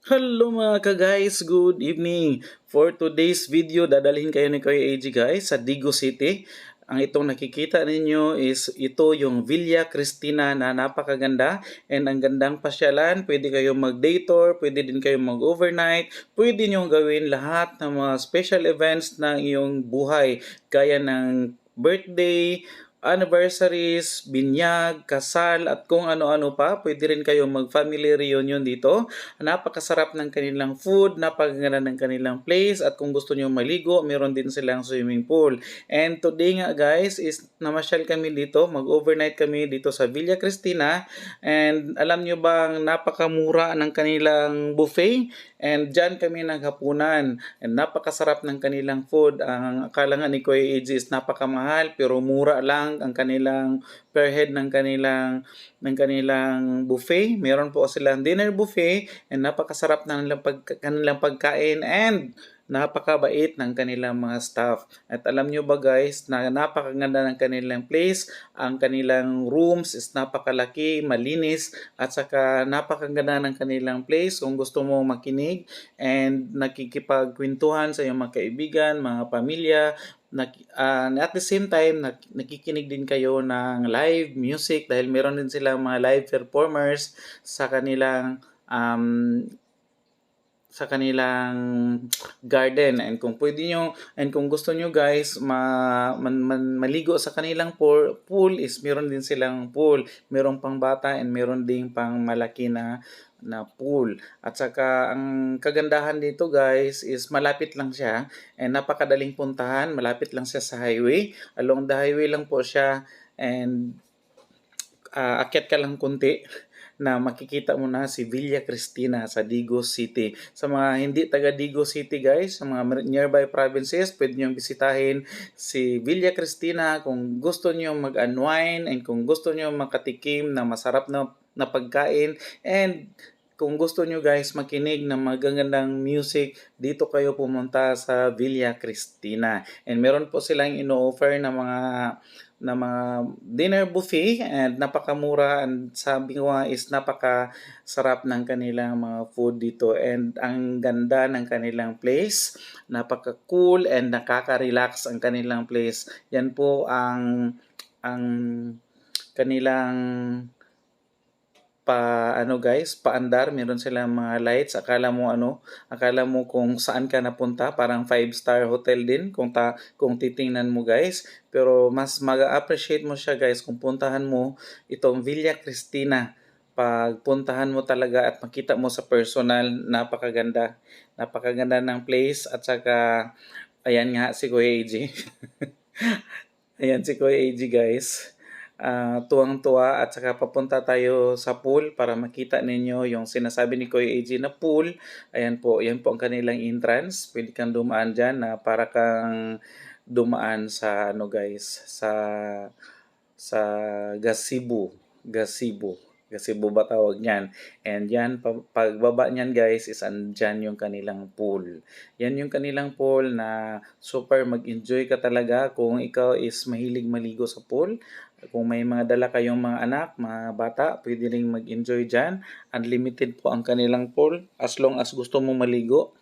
Hello mga ka-guys, good evening. For today's video, dadalhin kayo ni Kuya AG guys sa Digo City. Ang itong nakikita ninyo is ito yung Villa Cristina na napakaganda and ang gandang pasyalan. Pwede kayo mag-day tour, pwede din kayo mag-overnight, pwede nyo gawin lahat ng mga special events ng iyong buhay gaya ng birthday, anniversaries, binyag, kasal, at kung ano-ano pa. Pwede rin kayo mag-family reunion dito. Napakasarap ng kanilang food, napakaganda ng kanilang place, at kung gusto niyo maligo, meron din silang swimming pool. And today nga guys is namasyal kami dito, mag-overnight kami dito sa Villa Cristina. And alam niyo bang napakamura ng kanilang buffet? And dyan kami naghapunan. And napakasarap ng kanilang food. Ang akala nga ni Kuya AJ is napakamahal pero mura lang ang kanilang per head ng kanilang buffet. Meron po silang dinner buffet and napakasarap ng kanilang pagkain and napakabait ng kanilang mga staff. At alam nyo ba guys, na napakaganda ng kanilang place, ang kanilang rooms is napakalaki, malinis, at saka napakaganda ng kanilang place kung gusto mo makinig and nakikipagkwentuhan sa iyong mga kaibigan, mga pamilya, at the same time, nakikinig din kayo ng live music dahil meron din silang mga live performers sa um, kanilang garden. And kung gusto nyo guys maligo sa kanilang pool is meron din silang pool, meron pang bata and meron din pang malaki na pool. At saka ang kagandahan dito guys is malapit lang siya and napakadaling puntahan, malapit lang siya sa highway, along the highway lang po siya. And akyat ka lang konti na makikita mo na si Villa Cristina sa Digos City. Sa mga hindi taga Digos City guys, sa mga nearby provinces, pwede nyo bisitahin si Villa Cristina kung gusto nyo mag-unwind and kung gusto nyo makatikim na masarap na pagkain and kung gusto nyo guys makinig ng magagandang music, dito kayo pumunta sa Villa Cristina. And meron po silang ino-offer na mga dinner buffet and napakamura, and sabi ko nga is napakasarap ng kanilang mga food dito and ang ganda ng kanilang place, napaka-cool and nakaka-relax ang kanilang place. Yan po ang kanilang paandar, meron silang mga lights. Akala mo kung saan ka napunta, parang 5-star hotel din kung titingnan mo guys. Pero mas mag-appreciate mo siya guys kung puntahan mo itong Villa Cristina. Pagpuntahan mo talaga at makita mo sa personal, napakaganda. Napakaganda ng place at saka ayan nga si Kuya AJ. Ayan si Kuya AJ guys. Tuwang-tuwa at saka papunta tayo sa pool para makita ninyo yung sinasabi ni Kuya AJ na pool. Ayan po, yan po ang kanilang entrance. Pwede kang dumaan dyan na para kang dumaan sa guys, sa gazebo. Gazebo. Gazebo ba tawag niyan? And yan, pagbaba niyan guys, is andyan yung kanilang pool. Yan yung kanilang pool na super mag-enjoy ka talaga kung ikaw is mahilig maligo sa pool. Kung may mga dala kayong mga anak, mga bata, pwede rin mag-enjoy dyan. Unlimited po ang kanilang pool as long as gusto mo maligo.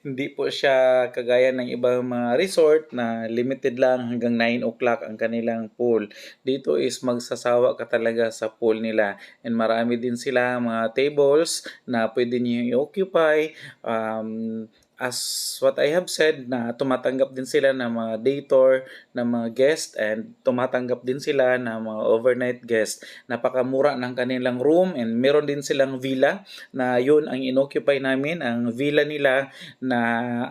Hindi po siya kagaya ng ibang mga resort na limited lang hanggang 9 o'clock ang kanilang pool. Dito is magsasawa ka talaga sa pool nila. And marami din sila mga tables na pwede niyo i-occupy. As what I have said, na tumatanggap din sila ng mga day tour, ng mga guest, and tumatanggap din sila ng mga overnight guest. Napakamura ng kanilang room and meron din silang villa na yun ang inoccupy namin, ang villa nila na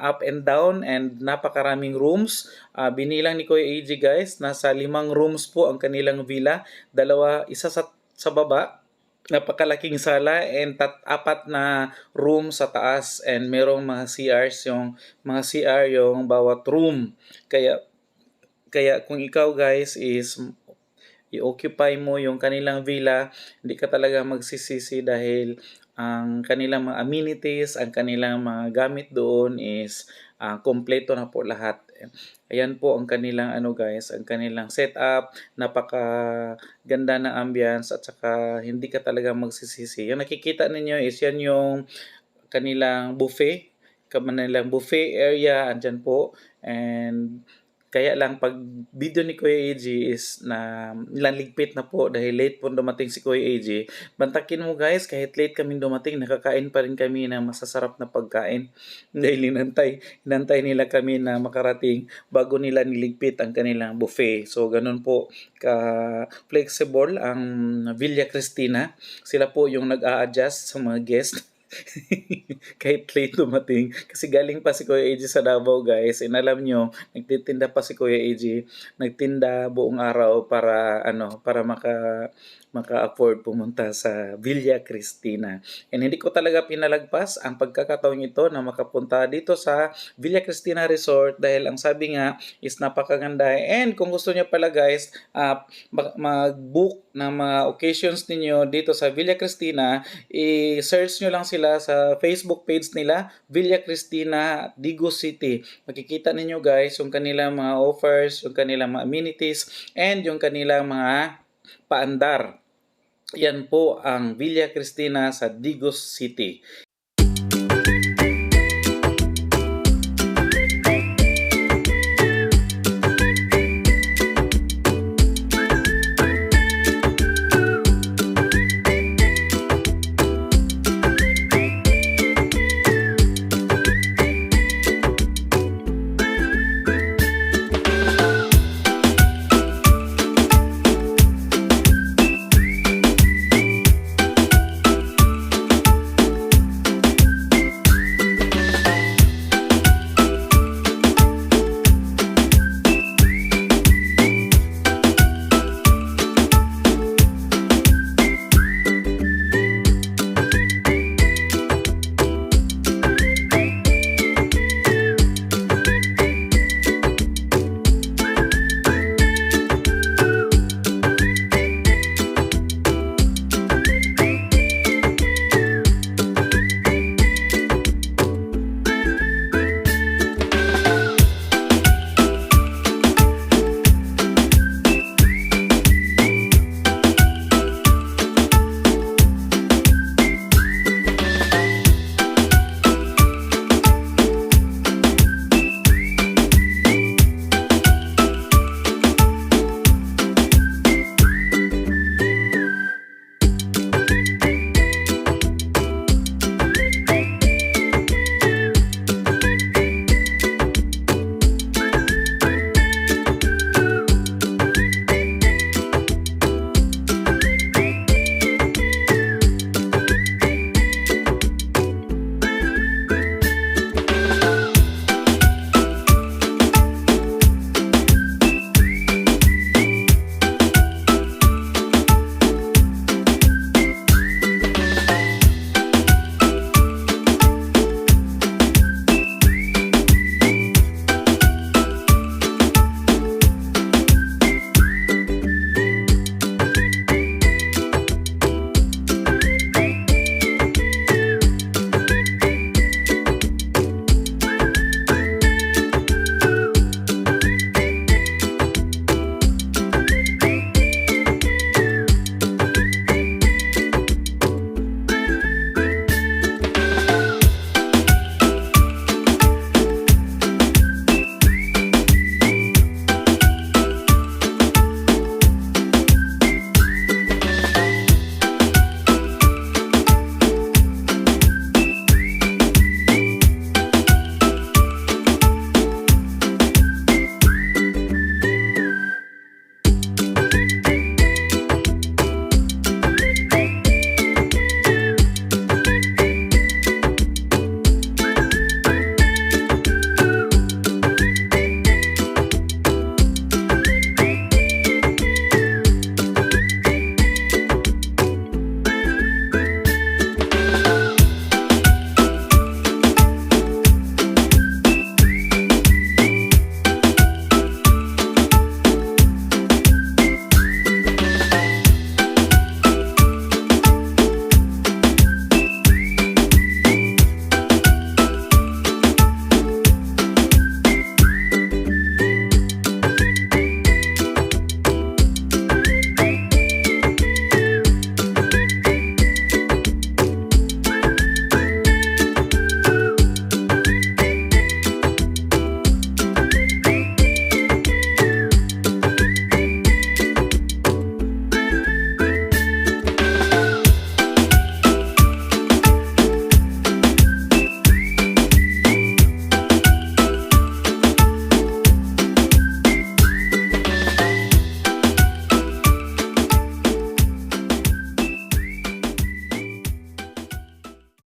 up and down and napakaraming rooms. Binilang ni Kuya AJ guys, nasa 5 rooms po ang kanilang villa. Isa sa baba, napakalaking sala and apat na room sa taas and merong mga CR yung bawat room. Kaya kung ikaw guys is i-occupy mo yung kanilang villa, hindi ka talaga magsisisi dahil ang kanilang mga amenities, ang kanilang mga gamit doon is kompleto na po lahat. Ayan po ang kanilang guys, ang kanilang setup, napaka-ganda ng ambience at saka hindi ka talaga magsisisi. Yung nakikita ninyo is yan yung kanilang buffet area andyan po. And kaya lang pag video ni Kuya AJ is na naligpit na po dahil late po dumating si Kuya AJ. Bantakin mo guys, kahit late kaming dumating, nakakain pa rin kami ng masasarap na pagkain. Dahil inantay nila kami na makarating bago nila niligpit ang kanilang buffet. So ganun po ka-flexible ang Villa Cristina. Sila po yung nag-a-adjust sa mga guest. Kahit late dumating. Kasi galing pa si Kuya AJ sa Davao guys. And alam nyo, nagtitinda pa si Kuya AJ. Nagtinda buong araw para maka-afford pumunta sa Villa Cristina. And hindi ko talaga pinalagpas ang pagkakataon ito na makapunta dito sa Villa Cristina Resort dahil ang sabi nga is napakaganda. And kung gusto niyo pala guys, mag-book ng mga occasions ninyo dito sa Villa Cristina, i-search nyo lang sila sa Facebook page nila, Villa Cristina, Digo City. Makikita ninyo guys yung kanilang mga offers, yung kanilang mga amenities, and yung kanilang mga paandar. Yan po ang Villa Cristina sa Digos City.